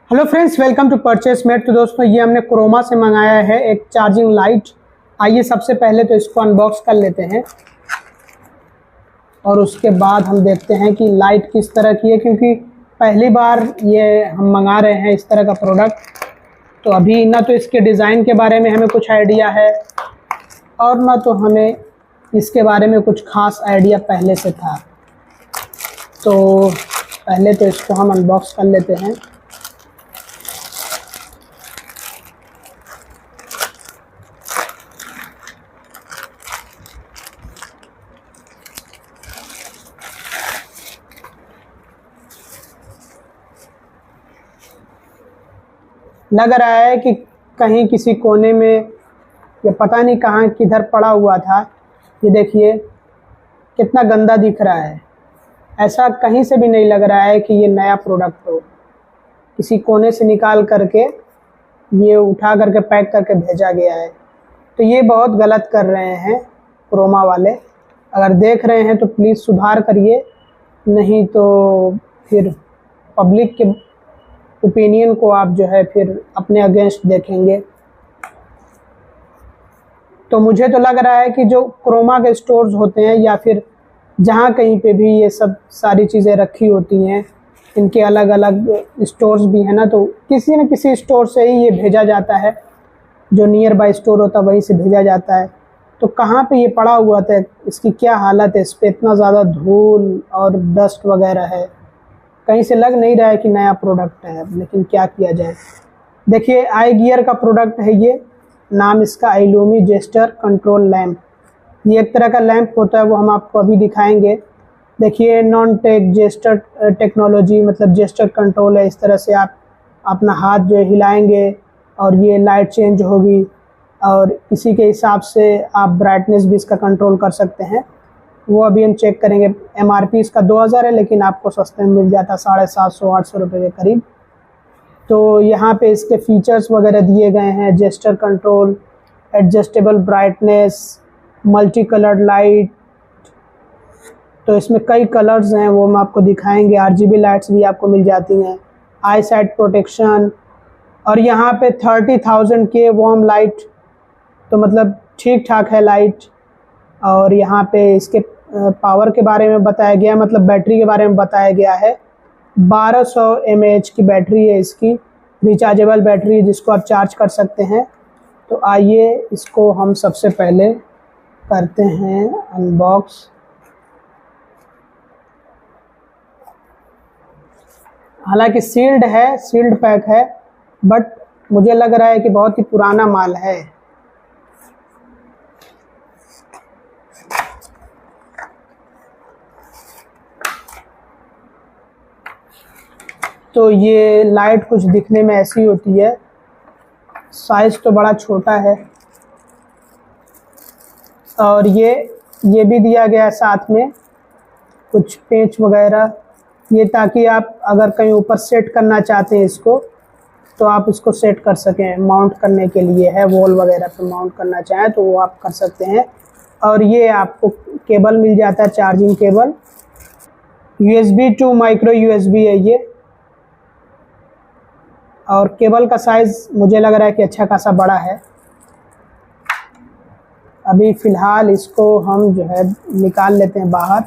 Hello friends, welcome to Purchase Mate. तो दोस्तों, ये हमने क्रोमा से मंगाया है एक चार्जिंग लाइट। आइए सबसे पहले तो इसको अनबॉक्स कर लेते हैं और उसके बाद हम देखते हैं कि लाइट किस तरह की है, क्योंकि पहली बार ये हम मंगा रहे हैं इस तरह का प्रोडक्ट। तो अभी ना तो इसके डिज़ाइन के बारे में हमें कुछ आइडिया है और ना तो हमें इसके बारे में कुछ खास आइडिया पहले से था। तो पहले तो इसको हम अनबॉक्स कर लेते हैं। लग रहा है कि कहीं किसी कोने में या पता नहीं कहाँ किधर पड़ा हुआ था। ये देखिए कितना गंदा दिख रहा है। ऐसा कहीं से भी नहीं लग रहा है कि ये नया प्रोडक्ट हो। किसी कोने से निकाल करके ये उठा करके पैक करके भेजा गया है। तो ये बहुत गलत कर रहे हैं क्रोमा वाले। अगर देख रहे हैं तो प्लीज़ सुधार करिए, नहीं तो फिर पब्लिक के ओपिनियन को आप जो है फिर अपने अगेंस्ट देखेंगे। तो मुझे तो लग रहा है कि जो क्रोमा के स्टोर्स होते हैं या फिर जहाँ कहीं पे भी ये सब सारी चीज़ें रखी होती हैं, इनके अलग अलग स्टोर्स भी हैं ना, तो किसी न किसी स्टोर से ही ये भेजा जाता है। जो नियर बाय स्टोर होता है वहीं से भेजा जाता है। तो कहाँ पे ये पड़ा हुआ था, इसकी क्या हालत है, इस पर इतना ज़्यादा धूल और डस्ट वगैरह है। कहीं से लग नहीं रहा है कि नया प्रोडक्ट है, लेकिन क्या किया जाए। देखिए आई गियर का प्रोडक्ट है ये। नाम इसका आइलूमी जेस्टर कंट्रोल लैंप। ये एक तरह का लैंप होता है, वो हम आपको अभी दिखाएंगे। देखिए नॉन टेक जेस्टर टेक्नोलॉजी, मतलब जेस्टर कंट्रोल है। इस तरह से आप अपना हाथ जो है हिलाएंगे और ये लाइट चेंज होगी और इसी के हिसाब से आप ब्राइटनेस भी इसका कंट्रोल कर सकते हैं। वो अभी हम चेक करेंगे। MRP इसका 2000 है, लेकिन आपको सस्ते में मिल जाता 750-800 रुपये के करीब। तो यहाँ पे इसके फीचर्स वगैरह दिए गए हैं। Gesture control, adjustable brightness, multi coloured light. तो इसमें कई कलर्स हैं, वो हम आपको दिखाएंगे। RGB लाइट्स भी आपको मिल जाती हैं, आई साइट प्रोटेक्शन। और यहाँ पे 30,000 के वार्म लाइट, तो मतलब ठीक ठाक है लाइट। और यहाँ पे इसके पावर के बारे में बताया गया, मतलब बैटरी के बारे में बताया गया है। 1200 mAh की बैटरी है इसकी, रिचार्जेबल बैटरी, जिसको आप चार्ज कर सकते हैं। तो आइए इसको हम सबसे पहले करते हैं अनबॉक्स। हालांकि सील्ड है, सील्ड पैक है, बट मुझे लग रहा है कि बहुत ही पुराना माल है। तो ये लाइट कुछ दिखने में ऐसी होती है। साइज़ तो बड़ा छोटा है और ये भी दिया गया है साथ में कुछ पेंच वगैरह, ये ताकि आप अगर कहीं ऊपर सेट करना चाहते हैं इसको, तो आप इसको सेट कर सकें। माउंट करने के लिए है, वॉल वगैरह पे माउंट करना चाहें तो वो आप कर सकते हैं। और ये आपको केबल मिल जाता है, charging cable. USB to micro USB है ये। और केबल का साइज़ मुझे लग रहा है कि अच्छा खासा बड़ा है। अभी फ़िलहाल इसको हम जो है निकाल लेते हैं बाहर।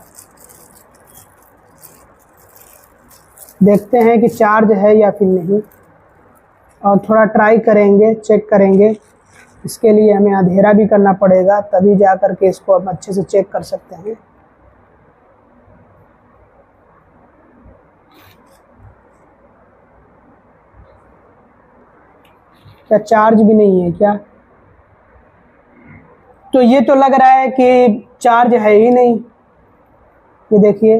देखते हैं कि चार्ज है या फिर नहीं, और थोड़ा ट्राई करेंगे, चेक करेंगे। इसके लिए हमें अंधेरा भी करना पड़ेगा, तभी जा कर के इसको हम अच्छे से चेक कर सकते हैं। क्या चार्ज भी नहीं है क्या? तो ये तो लग रहा है कि चार्ज है ही नहीं। ये देखिए,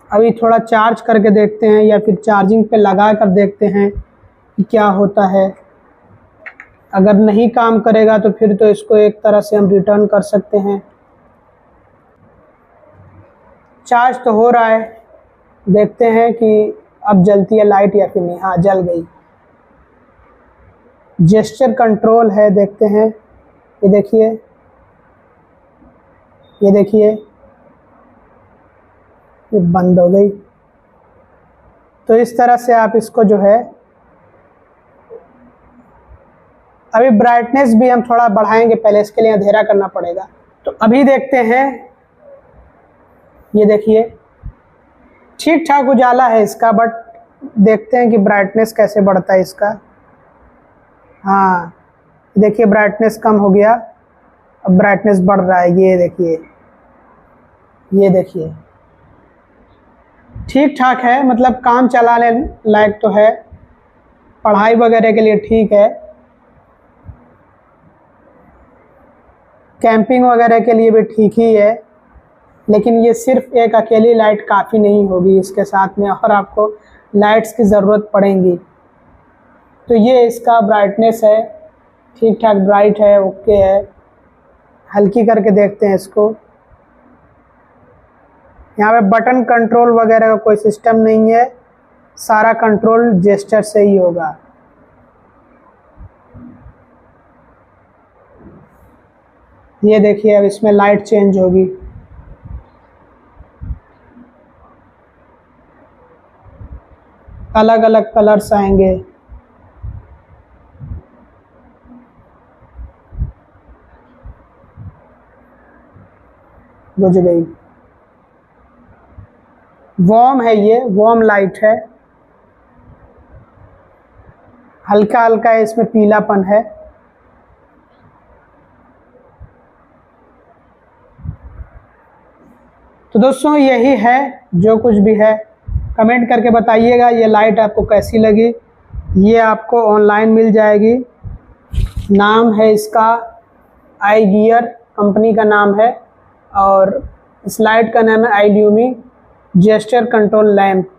अभी थोड़ा चार्ज करके देखते हैं या फिर चार्जिंग पे लगा कर देखते हैं कि क्या होता है। अगर नहीं काम करेगा तो फिर तो इसको एक तरह से हम रिटर्न कर सकते हैं। चार्ज तो हो रहा है, देखते हैं कि अब जलती है लाइट या फिर नहीं। हाँ, जल गई। जेस्चर कंट्रोल है, देखते हैं। ये देखिए, ये देखिए, ये बंद हो गई। तो इस तरह से आप इसको जो है, अभी ब्राइटनेस भी हम थोड़ा बढ़ाएंगे, पहले इसके लिए अंधेरा करना पड़ेगा। तो अभी देखते हैं, ये देखिए ठीक ठाक उजाला है इसका, बट देखते हैं कि ब्राइटनेस कैसे बढ़ता है इसका। हाँ देखिए ब्राइटनेस कम हो गया, अब ब्राइटनेस बढ़ रहा है, ये देखिए, ये देखिए ठीक ठाक है, मतलब काम चलाने लायक तो है, पढ़ाई वगैरह के लिए ठीक है, कैंपिंग वगैरह के लिए भी ठीक ही है। लेकिन ये सिर्फ एक अकेली लाइट काफ़ी नहीं होगी, इसके साथ में और आपको लाइट्स की ज़रूरत पड़ेंगी। तो ये इसका ब्राइटनेस है, ठीक ठाक ब्राइट है, ओके है। हल्की करके देखते हैं इसको। यहाँ पे बटन कंट्रोल वगैरह का कोई सिस्टम नहीं है, सारा कंट्रोल जेस्चर से ही होगा। ये देखिए अब इसमें लाइट चेंज होगी, अलग अलग कलर्स आएंगे। बुझ गई, वार्म है, ये वार्म लाइट है, हल्का हल्का इसमें पीलापन है। तो दोस्तों यही है, जो कुछ भी है कमेंट करके बताइएगा ये लाइट आपको कैसी लगी। ये आपको ऑनलाइन मिल जाएगी, नाम है इसका आई गियर, कंपनी का नाम है, और इस लाइट का नाम है आईल्यूमी जेस्चर कंट्रोल लैम्प।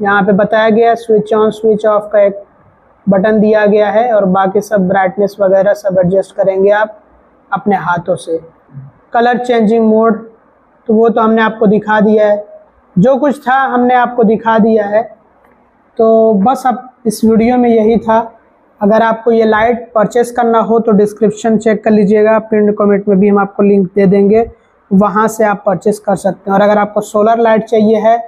यहाँ पे बताया गया स्विच ऑन स्विच ऑफ का एक बटन दिया गया है, और बाकी सब ब्राइटनेस वगैरह सब एडजस्ट करेंगे आप अपने हाथों से। कलर चेंजिंग मोड तो वो तो हमने आपको दिखा दिया है, जो कुछ था हमने आपको दिखा दिया है। तो बस अब इस वीडियो में यही था। अगर आपको ये लाइट परचेस करना हो तो डिस्क्रिप्शन चेक कर लीजिएगा, पिन कमेंट में भी हम आपको लिंक दे देंगे, वहाँ से आप परचेस कर सकते हैं। और अगर आपको सोलर लाइट चाहिए है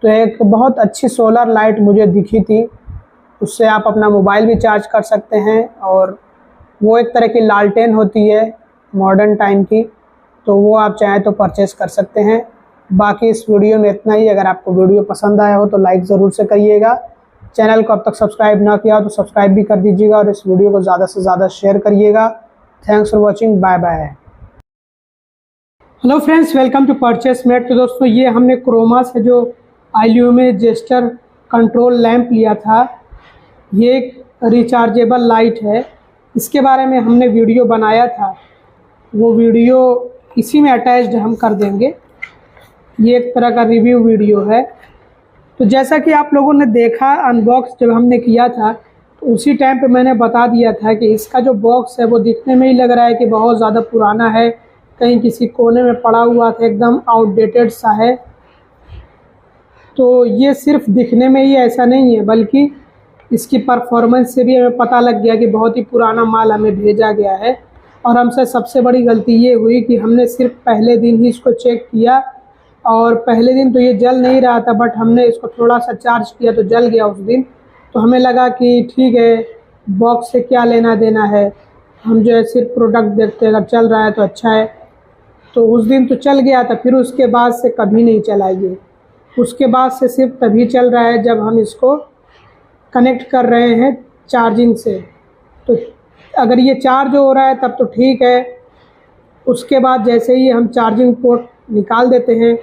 तो एक बहुत अच्छी सोलर लाइट मुझे दिखी थी, उससे आप अपना मोबाइल भी चार्ज कर सकते हैं, और वो एक तरह की लालटेन होती है मॉडर्न टाइम की, तो वो आप चाहें तो परचेस कर सकते हैं। बाकी इस वीडियो में इतना ही। अगर आपको वीडियो पसंद आया हो तो लाइक ज़रूर से करिएगा, चैनल को अब तक सब्सक्राइब ना किया हो तो सब्सक्राइब भी कर दीजिएगा, और इस वीडियो को ज़्यादा से ज़्यादा शेयर करिएगा। Thanks for watching, bye bye. Hello friends, welcome to Purchase Mate. तो दोस्तों ये हमने क्रोमा से जो आईल्यूमी जेस्चर कंट्रोल लैंप लिया था, ये एक रिचार्जेबल लाइट है। इसके बारे में हमने वीडियो बनाया था, वो वीडियो इसी में अटैच्ड हम कर देंगे। ये एक तरह का रिव्यू वीडियो है। तो जैसा कि आप लोगों ने देखा अनबॉक्स जब हमने किया था, तो उसी टाइम पे मैंने बता दिया था कि इसका जो बॉक्स है वो दिखने में ही लग रहा है कि बहुत ज़्यादा पुराना है, कहीं किसी कोने में पड़ा हुआ था, एकदम आउटडेटेड सा है। तो ये सिर्फ दिखने में ही ऐसा नहीं है, बल्कि इसकी परफॉर्मेंस से भी हमें पता लग गया कि बहुत ही पुराना माल हमें भेजा गया है। और हमसे सबसे बड़ी गलती ये हुई कि हमने सिर्फ पहले दिन ही इसको चेक किया, और पहले दिन तो ये जल नहीं रहा था, बट हमने इसको थोड़ा सा चार्ज किया तो जल गया उस दिन। तो हमें लगा कि ठीक है, बॉक्स से क्या लेना देना है, हम जो है सिर्फ प्रोडक्ट देखते हैं, अगर चल रहा है तो अच्छा है। तो उस दिन तो चल गया था, फिर उसके बाद से कभी नहीं चला ये। उसके बाद से सिर्फ तभी चल रहा है जब हम इसको कनेक्ट कर रहे हैं चार्जिंग से। तो अगर ये चार्ज हो रहा है तब तो ठीक है, उसके बाद जैसे ही हम चार्जिंग पोर्ट निकाल देते हैं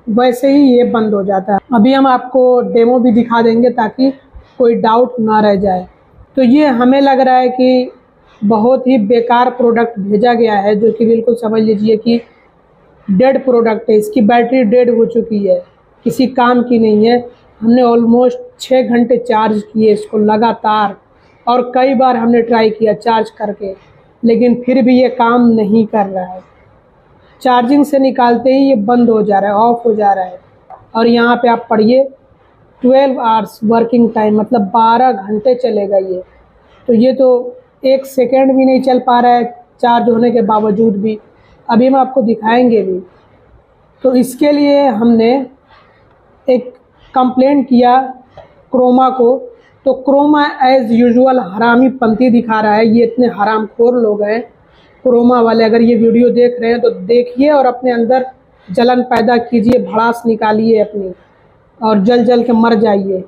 वैसे ही ये बंद हो जाता है। अभी हम आपको डेमो भी दिखा देंगे ताकि कोई डाउट ना रह जाए। तो ये हमें लग रहा है कि बहुत ही बेकार प्रोडक्ट भेजा गया है, जो कि बिल्कुल समझ लीजिए कि डेड प्रोडक्ट है। इसकी बैटरी डेड हो चुकी है, किसी काम की नहीं है। हमने ऑलमोस्ट 6 घंटे चार्ज किए इसको लगातार, और कई बार हमने ट्राई किया चार्ज करके, लेकिन फिर भी ये काम नहीं कर रहा है। चार्जिंग से निकालते ही ये बंद हो जा रहा है, ऑफ हो जा रहा है। और यहाँ पे आप पढ़िए 12 आवर्स वर्किंग टाइम, मतलब 12 घंटे चलेगा ये। तो ये तो 1 सेकेंड भी नहीं चल पा रहा है चार्ज होने के बावजूद भी। अभी हम आपको दिखाएंगे भी। तो इसके लिए हमने एक कंप्लेंट किया क्रोमा को, तो क्रोमा एज़ यूजुअल हरामी पंथी दिखा रहा है। ये इतने हरामखोर लोग हैं क्रोमा वाले। अगर ये वीडियो देख रहे हैं तो देखिए और अपने अंदर जलन पैदा कीजिए, भड़ास निकालिए अपनी, और जल जल के मर जाइए।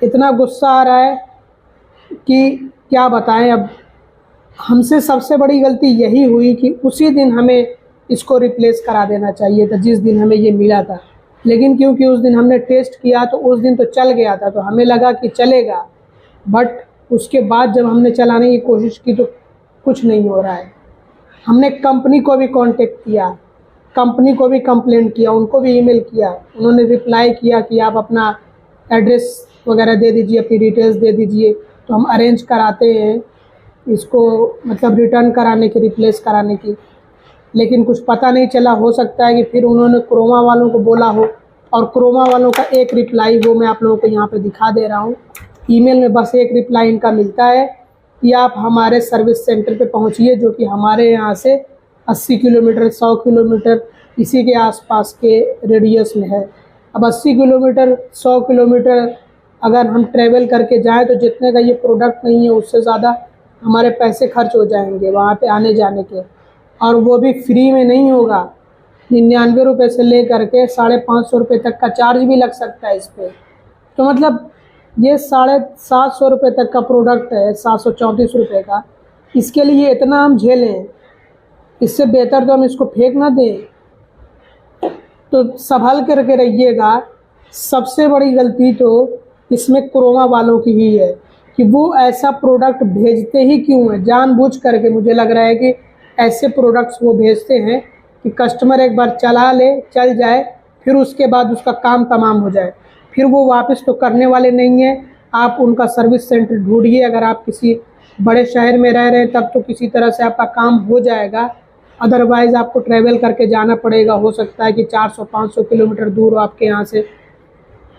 इतना गुस्सा आ रहा है कि क्या बताएं। अब हमसे सबसे बड़ी गलती यही हुई कि उसी दिन हमें इसको रिप्लेस करा देना चाहिए था जिस दिन हमें ये मिला था। लेकिन क्योंकि उस दिन हमने टेस्ट किया तो उस दिन तो चल गया था, तो हमें लगा कि चलेगा, बट उसके बाद जब हमने चलाने की कोशिश की तो कुछ नहीं हो रहा है। हमने कंपनी को भी कांटेक्ट किया, कंपनी को भी कंप्लेंट किया, उनको भी ईमेल किया। उन्होंने रिप्लाई किया कि आप अपना एड्रेस वगैरह दे दीजिए, अपनी डिटेल्स दे दीजिए, तो हम अरेंज कराते हैं इसको, मतलब रिटर्न कराने की, रिप्लेस कराने की। लेकिन कुछ पता नहीं चला। हो सकता है कि फिर उन्होंने क्रोमा वालों को बोला हो, और क्रोमा वालों का एक रिप्लाई वो मैं आप लोगों को यहाँ पे दिखा दे रहा हूँ। ईमेल में बस एक रिप्लाई इनका मिलता है कि आप हमारे सर्विस सेंटर पे पहुँचिए, जो कि हमारे यहाँ से 80 किलोमीटर 100 किलोमीटर इसी के आसपास के रेडियस में है। अब 80 किलोमीटर 100 किलोमीटर अगर हम ट्रैवल करके जाएँ तो जितने का ये प्रोडक्ट नहीं है उससे ज़्यादा हमारे पैसे खर्च हो जाएंगे वहाँ पे आने जाने के, और वो भी फ्री में नहीं होगा। 99 रुपये से ले करके 550 रुपये तक का चार्ज भी लग सकता है इस पर। तो मतलब ये 750 रुपये तक का प्रोडक्ट है, 734 रुपये का, इसके लिए इतना हम झेलें, इससे बेहतर तो हम इसको फेंक ना दें। तो संभल करके रहिएगा। सबसे बड़ी गलती तो इसमें क्रोमा वालों की ही है कि वो ऐसा प्रोडक्ट भेजते ही क्यों है, जानबूझ करके। मुझे लग रहा है कि ऐसे प्रोडक्ट्स वो भेजते हैं कि कस्टमर एक बार चला ले, चल जाए, फिर उसके बाद उसका काम तमाम हो जाए, फिर वो वापस तो करने वाले नहीं हैं। आप उनका सर्विस सेंटर ढूंढिए। अगर आप किसी बड़े शहर में रह रहे हैं तब तो किसी तरह से आपका काम हो जाएगा, अदरवाइज़ आपको ट्रैवल करके जाना पड़ेगा। हो सकता है कि 400-500 किलोमीटर दूर हो आपके यहाँ से।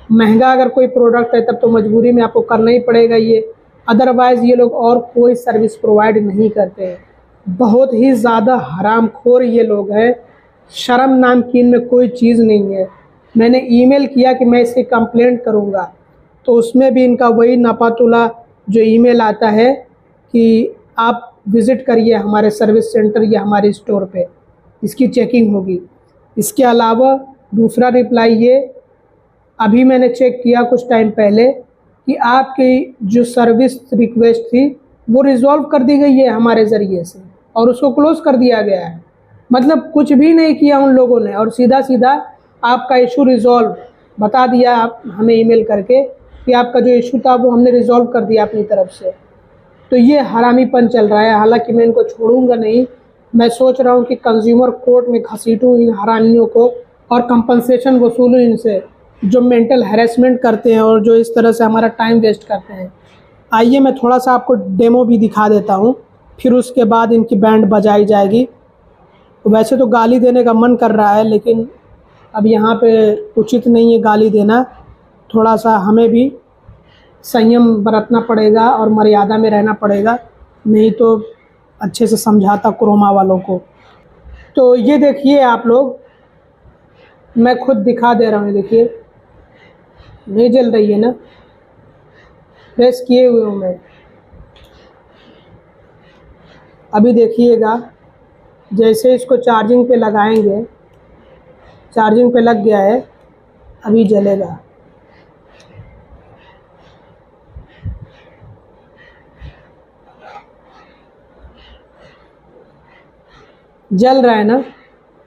महंगा अगर कोई प्रोडक्ट है तब तो मजबूरी में आपको करना ही पड़ेगा ये, अदरवाइज़ ये लोग और कोई सर्विस प्रोवाइड नहीं करते हैं। बहुत ही ज़्यादा हरामखोर ये लोग हैं, शर्म नाम की इनमें कोई चीज़ नहीं है। मैंने ईमेल किया कि मैं इसकी कंप्लेंट करूँगा, तो उसमें भी इनका वही नापातुला जो ईमेल आता है कि आप विज़िट करिए हमारे सर्विस सेंटर या हमारे स्टोर पे, इसकी चेकिंग होगी। इसके अलावा दूसरा रिप्लाई ये, अभी मैंने चेक किया कुछ टाइम पहले कि आपकी जो सर्विस रिक्वेस्ट थी वो रिज़ॉल्व कर दी गई है हमारे ज़रिए से, और उसको क्लोज़ कर दिया गया है। मतलब कुछ भी नहीं किया उन लोगों ने, और सीधा सीधा आपका इशू रिज़ॉल्व बता दिया आप हमें ईमेल करके कि आपका जो इशू था वो हमने रिज़ॉल्व कर दिया अपनी तरफ से। तो ये हरामीपन चल रहा है। हालांकि मैं इनको छोड़ूंगा नहीं, मैं सोच रहा हूँ कि कंज्यूमर कोर्ट में घसीटूँ इन हरामियों को और कंपनसेशन वसूलूँ इनसे, जो मेंटल हैरेसमेंट करते हैं और जो इस तरह से हमारा टाइम वेस्ट करते हैं। आइए मैं थोड़ा सा आपको डेमो भी दिखा देता हूँ, फिर उसके बाद इनकी बैंड बजाई जाएगी। वैसे तो गाली देने का मन कर रहा है, लेकिन अब यहाँ पे उचित नहीं है गाली देना। थोड़ा सा हमें भी संयम बरतना पड़ेगा और मर्यादा में रहना पड़ेगा, नहीं तो अच्छे से समझाता क्रोमा वालों को। तो ये देखिए आप लोग, मैं खुद दिखा दे रहा हूँ। देखिए नहीं जल रही है ना, प्रेस किए हुए हूँ मैं। अभी देखिएगा, जैसे इसको चार्जिंग पे लगाएंगे, चार्जिंग पे लग गया है, अभी जलेगा। जल रहा है ना।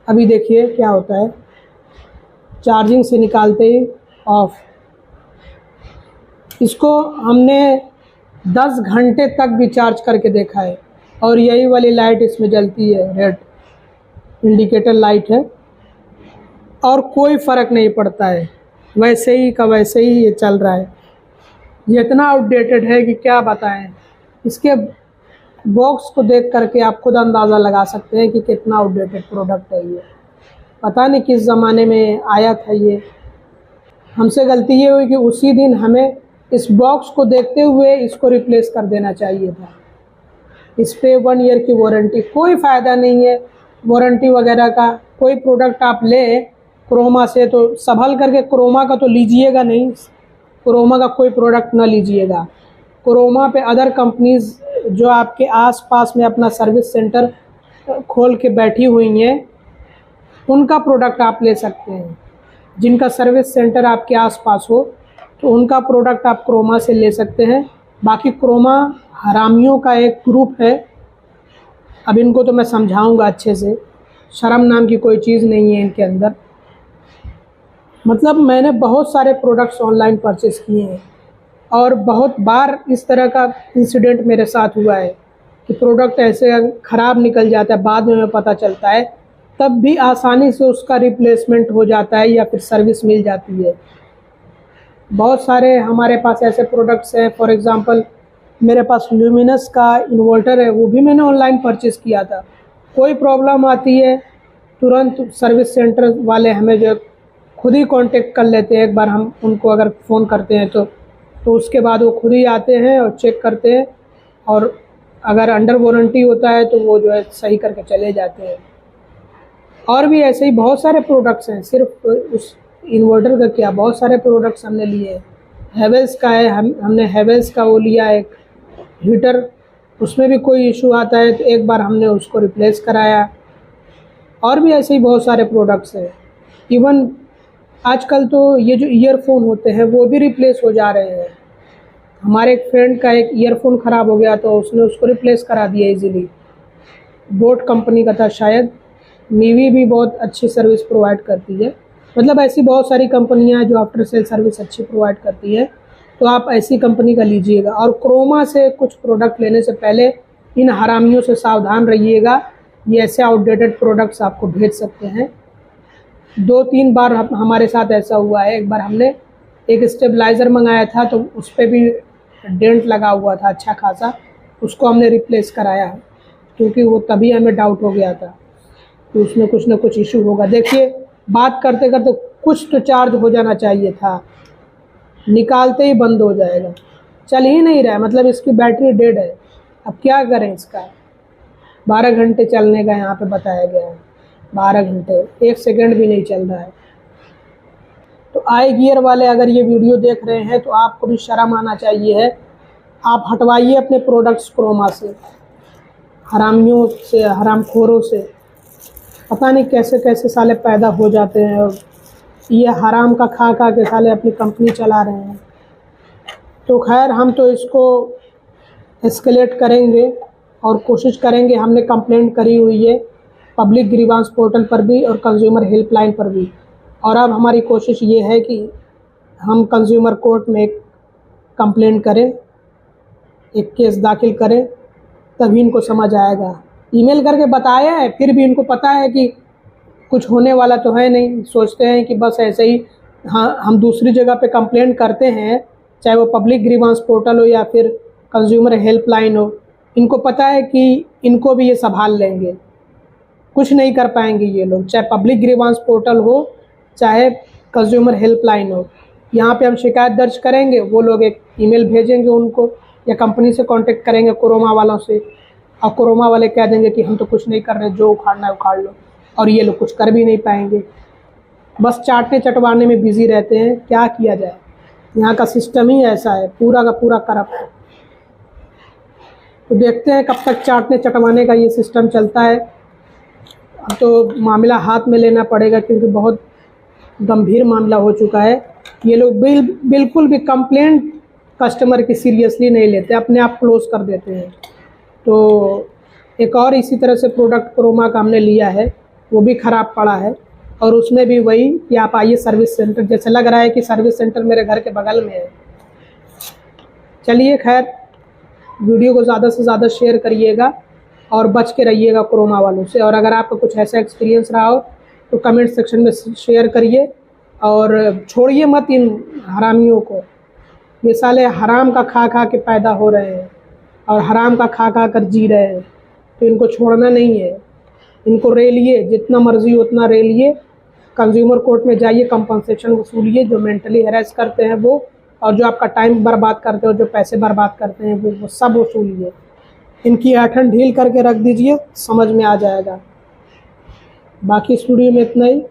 अभी देखिए क्या होता है, चार्जिंग से निकालते ही ऑफ। इसको हमने 10 घंटे तक भी चार्ज करके देखा है, और यही वाली लाइट इसमें जलती है, रेड इंडिकेटर लाइट है, और कोई फ़र्क नहीं पड़ता है, वैसे ही का वैसे ही ये चल रहा है। ये इतना आउटडेटेड है कि क्या बताएं। इसके बॉक्स को देख करके आप खुद अंदाज़ा लगा सकते हैं कि कितना आउटडेटेड प्रोडक्ट है ये। पता नहीं किस ज़माने में आया था ये। हमसे गलती ये हुई कि उसी दिन हमें इस बॉक्स को देखते हुए इसको रिप्लेस कर देना चाहिए था। इस पे 1 ईयर की वारंटी, कोई फ़ायदा नहीं है वारंटी वगैरह का। कोई प्रोडक्ट आप लें क्रोमा से तो संभल करके, क्रोमा का तो लीजिएगा नहीं, क्रोमा का कोई प्रोडक्ट ना लीजिएगा। क्रोमा पे अदर कंपनीज़ जो आपके आसपास में अपना सर्विस सेंटर खोल के बैठी हुई हैं, उनका प्रोडक्ट आप ले सकते हैं। जिनका सर्विस सेंटर आपके आसपास हो तो उनका प्रोडक्ट आप क्रोमा से ले सकते हैं। बाकी क्रोमा हरामियों का एक ग्रुप है। अब इनको तो मैं समझाऊंगा अच्छे से। शर्म नाम की कोई चीज़ नहीं है इनके अंदर। मतलब मैंने बहुत सारे प्रोडक्ट्स ऑनलाइन परचेज़ किए हैं और बहुत बार इस तरह का इंसिडेंट मेरे साथ हुआ है कि प्रोडक्ट ऐसे ख़राब निकल जाता है, बाद में हमें पता चलता है, तब भी आसानी से उसका रिप्लेसमेंट हो जाता है या फिर सर्विस मिल जाती है। बहुत सारे हमारे पास ऐसे प्रोडक्ट्स हैं। फॉर एग्ज़ाम्पल मेरे पास ल्यूमिनस का इन्वर्टर है, वो भी मैंने ऑनलाइन परचेज़ किया था। कोई प्रॉब्लम आती है तुरंत सर्विस सेंटर वाले हमें जो खुद ही कांटेक्ट कर लेते हैं। एक बार हम उनको अगर फ़ोन करते हैं तो उसके बाद वो खुद ही आते हैं और चेक करते हैं, और अगर अंडर वारंटी होता है तो वो जो है सही करके चले जाते हैं। और भी ऐसे ही बहुत सारे प्रोडक्ट्स हैं, सिर्फ उस इन्वर्टर का क्या, बहुत सारे प्रोडक्ट्स हमने लिए हैं। हैवेल्स का है, हमने हैवेल्स का वो लिया एक हीटर, उसमें भी कोई इशू आता है तो एक बार हमने उसको रिप्लेस कराया। और भी ऐसे ही बहुत सारे प्रोडक्ट्स हैं। इवन आजकल तो ये जो ईयरफोन होते हैं वो भी रिप्लेस हो जा रहे हैं। हमारे एक फ्रेंड का एक ईयरफोन ख़राब हो गया तो उसने उसको रिप्लेस करा दिया इजीली। बोट कंपनी का था शायद। मीवी भी बहुत अच्छी सर्विस प्रोवाइड करती है। मतलब ऐसी बहुत सारी कंपनियां जो आफ्टर सेल सर्विस अच्छी प्रोवाइड करती है, तो आप ऐसी कंपनी का लीजिएगा। और क्रोमा से कुछ प्रोडक्ट लेने से पहले इन हरामियों से सावधान रहिएगा। ये ऐसे आउटडेटेड प्रोडक्ट्स आपको भेज सकते हैं। 2-3 बार हमारे साथ ऐसा हुआ है। एक बार हमने एक स्टेबलाइज़र मंगाया था तो उस पर भी डेंट लगा हुआ था अच्छा खासा, उसको हमने रिप्लेस कराया है क्योंकि वो तभी हमें डाउट हो गया था कि उसमें कुछ ना कुछ इशू होगा। देखिए बात करते करते कुछ तो चार्ज हो जाना चाहिए था, निकालते ही बंद हो जाएगा, चल ही नहीं रहा है, मतलब इसकी बैटरी डेड है। अब क्या करें इसका। 12 घंटे चलने का यहाँ पे बताया गया है, 12 घंटे, 1 सेकंड भी नहीं चल रहा है। तो आई गियर वाले अगर ये वीडियो देख रहे हैं तो आपको भी शर्म आना चाहिए है। आप हटवाइए अपने प्रोडक्ट्स क्रोमा से, हरामियों से, हरामखोरों से। पता नहीं कैसे कैसे साले पैदा हो जाते हैं और ये हराम का खा खा के साले अपनी कंपनी चला रहे हैं। तो खैर हम तो इसको एस्केलेट करेंगे और कोशिश करेंगे। हमने कंप्लेंट करी हुई है पब्लिक ग्रीवांस पोर्टल पर भी और कंज्यूमर हेल्पलाइन पर भी। और अब हमारी कोशिश ये है कि हम कंज्यूमर कोर्ट में एक कंप्लेंट करें, एक केस दाखिल करें, तभी इनको समझ आएगा। ईमेल करके बताया है फिर भी इनको पता है कि कुछ होने वाला तो है नहीं। सोचते हैं कि बस ऐसे ही, हाँ हम दूसरी जगह पे कंप्लेंट करते हैं, चाहे वो पब्लिक ग्रीवांस पोर्टल हो या फिर कंज्यूमर हेल्पलाइन हो, इनको पता है कि इनको भी ये संभाल लेंगे, कुछ नहीं कर पाएंगे ये लोग। चाहे पब्लिक ग्रीवांस पोर्टल हो चाहे कंज्यूमर हेल्पलाइन हो, यहाँ पे हम शिकायत दर्ज करेंगे, वो लोग एक ईमेल भेजेंगे उनको या कंपनी से कांटेक्ट करेंगे क्रोमा वालों से, और क्रोमा वाले कह देंगे कि हम तो कुछ नहीं कर रहे, जो उखाड़ना है उखाड़ लो। और ये लोग कुछ कर भी नहीं पाएंगे, बस चाटने चटवाने में बिजी रहते हैं। क्या किया जाए, यहाँ का सिस्टम ही ऐसा है, पूरा का पूरा करप्ट। तो देखते हैं कब तक चाटने चटवाने का ये सिस्टम चलता है। अब तो मामला हाथ में लेना पड़ेगा क्योंकि बहुत गंभीर मामला हो चुका है। ये लोग बिल्कुल भी कंप्लेंट कस्टमर की सीरियसली नहीं लेते, अपने आप क्लोज कर देते हैं। तो एक और इसी तरह से प्रोडक्ट क्रोमा का हमने लिया है, वो भी ख़राब पड़ा है, और उसमें भी वही कि आप आइए सर्विस सेंटर। जैसे लग रहा है कि सर्विस सेंटर मेरे घर के बगल में है। चलिए खैर, वीडियो को ज़्यादा से ज़्यादा शेयर करिएगा और बच के रहिएगा क्रोमा वालों से। और अगर आपका कुछ ऐसा एक्सपीरियंस रहा हो तो कमेंट सेक्शन में शेयर करिए और छोड़िए मत इन हरामियों को। ये साले हराम का खा खा के पैदा हो रहे हैं और हराम का खा खा कर जी रहे हैं, तो इनको छोड़ना नहीं है। इनको रेलिए, जितना मर्जी उतना रेलिए, कंज्यूमर कोर्ट में जाइए, कंपनसेशन वसूलिए। जो मेंटली हैरेस करते हैं वो, और जो आपका टाइम बर्बाद करते हो, जो पैसे बर्बाद करते हैं वो सब वसूलिए। इनकी ऐठन ढील करके रख दीजिए, समझ में आ जाएगा। बाकी स्टूडियो में इतना ही।